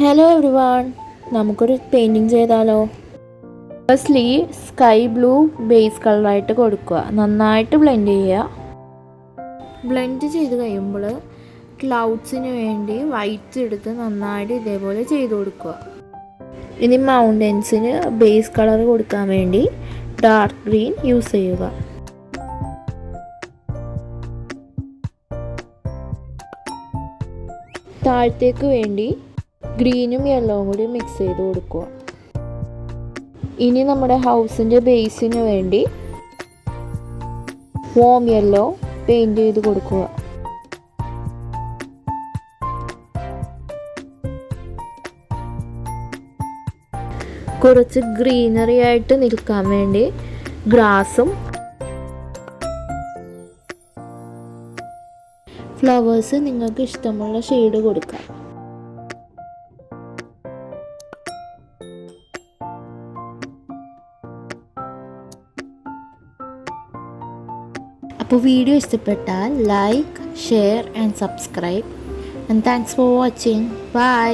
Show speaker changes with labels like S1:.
S1: Hello every one, നമുക്കൊരു painting ചെയ്താലോ. Firstly sky blue base കളറായിട്ട് കൊടുക്കുക. നന്നായിട്ട് ബ്ലെൻഡ് ചെയ്യുക. ബ്ലെൻഡ് ചെയ്ത് കഴിയുമ്പോൾ ക്ലൗഡ്സിന് വേണ്ടി വൈറ്റ് എടുത്ത് നന്നായിട്ട് ഇതേപോലെ ചെയ്ത് കൊടുക്കുക. ഇനി മൗണ്ടൻസിന് ബേസ് കളർ കൊടുക്കാൻ വേണ്ടി ഡാർക്ക് ഗ്രീൻ യൂസ് ചെയ്യുക. താഴത്തേക്ക് വേണ്ടി ഗ്രീനും യെല്ലോവും കൂടി മിക്സ് ചെയ്ത് കൊടുക്കുക. ഇനി നമ്മുടെ ഹൗസിൻ്റെ ബേസിന് വേണ്ടി വാം യെല്ലോ പെയിൻറ് ചെയ്ത് കൊടുക്കുക. കുറച്ച് ഗ്രീനറി ആയിട്ട് നിൽക്കാൻ വേണ്ടി ഗ്രാസും ഫ്ലവേഴ്സ് നിങ്ങൾക്ക് ഇഷ്ടമുള്ള ഷെയ്ഡ് കൊടുക്കാം. അപ്പോൾ വീഡിയോ ഇഷ്ടപ്പെട്ടാൽ like, share and subscribe. And thanks for watching. By.